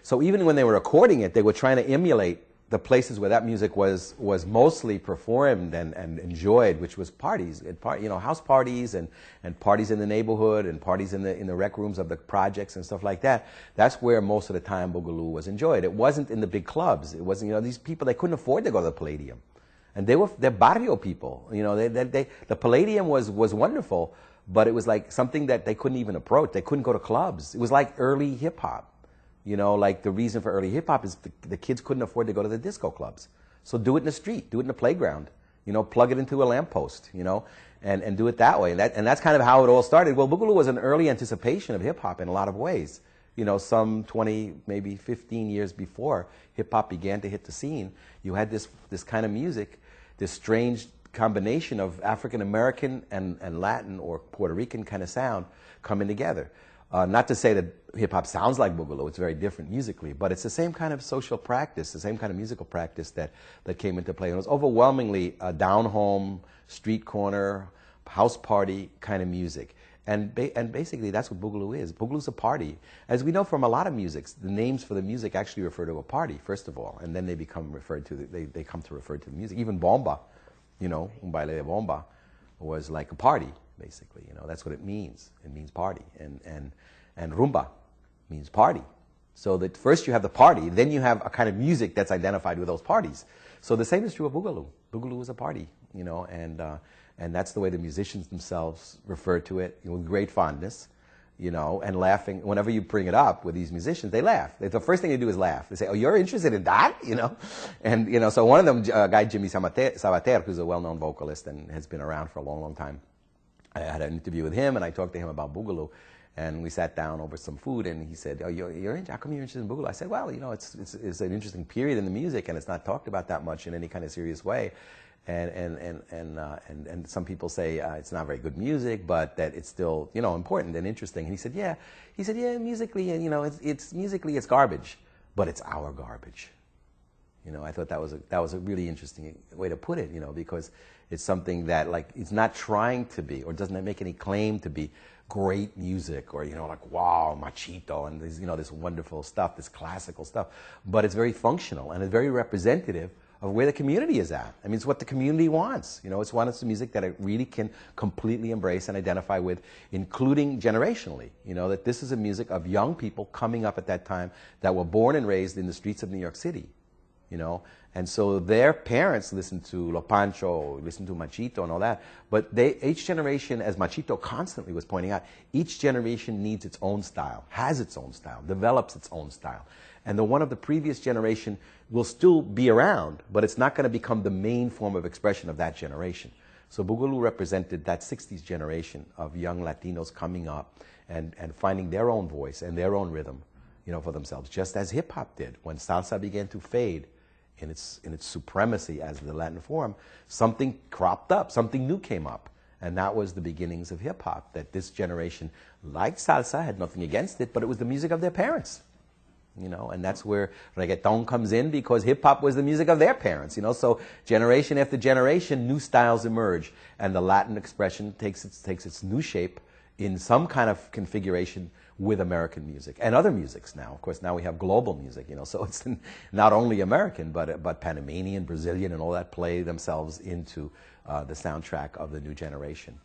So even when they were recording it, they were trying to emulate the places where that music was mostly performed and enjoyed, which was parties, house parties and parties in the neighborhood and parties in the rec rooms of the projects and stuff like that. That's where most of the time Boogaloo was enjoyed. It wasn't in the big clubs. It wasn't, these people, they couldn't afford to go to the Palladium. And they're barrio people. The Palladium was wonderful, but it was like something that they couldn't even approach. They couldn't go to clubs. It was like early hip hop. Like the reason for early hip hop is the kids couldn't afford to go to the disco clubs. So do it in the street, do it in the playground, plug it into a lamppost, and do it that way. And that's kind of how it all started. Well, Boogaloo was an early anticipation of hip hop in a lot of ways. Some 20, maybe 15 years before hip hop began to hit the scene, you had this kind of music, this strange combination of African American and Latin or Puerto Rican kind of sound coming together. Not to say that hip-hop sounds like Boogaloo, it's very different musically, but it's the same kind of social practice, the same kind of musical practice that came into play. And it was overwhelmingly a down-home, street corner, house party kind of music. And basically that's what Boogaloo is. Boogaloo's a party. As we know from a lot of musics, the names for the music actually refer to a party, first of all, and then they come to refer to the music. Even bomba, un baile de bomba, was like a party. Basically, that's what it means. It means party, and rumba means party. So that first you have the party, then you have a kind of music that's identified with those parties. So the same is true of Boogaloo. Boogaloo is a party, and that's the way the musicians themselves refer to it, with great fondness, and laughing. Whenever you bring it up with these musicians, they laugh. The first thing they do is laugh. They say, "Oh, you're interested in that?" And so one of them, a guy Jimmy Sabater, who's a well-known vocalist and has been around for a long, long time. I had an interview with him, and I talked to him about Boogaloo, and we sat down over some food, and he said, "Oh, how come you're interested in Boogaloo?" I said, "Well, it's an interesting period in the music, and it's not talked about that much in any kind of serious way, and some people say it's not very good music, but that it's still important and interesting." And he said, "Yeah, musically, and it's musically it's garbage, but it's our garbage." I thought that was a really interesting way to put it, because it's something that it's not trying to be or doesn't make any claim to be great music or wow, machito and this wonderful stuff, this classical stuff, but it's very functional and it's very representative of where the community is at. I mean, it's what the community wants. It's music that it really can completely embrace and identify with, including generationally. That this is a music of young people coming up at that time that were born and raised in the streets of New York City. And so their parents listened to Lo Pancho, listened to Machito and all that, but each generation, as Machito constantly was pointing out, each generation needs its own style, has its own style, develops its own style. And the one of the previous generation will still be around, but it's not going to become the main form of expression of that generation. So Boogaloo represented that 60s generation of young Latinos coming up and finding their own voice and their own rhythm, for themselves, just as hip-hop did. When salsa began to fade in its supremacy as the Latin form, something cropped up, something new came up. And that was the beginnings of hip-hop, that this generation liked salsa, had nothing against it, but it was the music of their parents. And that's where reggaeton comes in, because hip-hop was the music of their parents, So generation after generation, new styles emerge, and the Latin expression takes its new shape in some kind of configuration with American music and other musics now. Of course, now we have global music, so it's not only American, but Panamanian, Brazilian, and all that play themselves into the soundtrack of the new generation.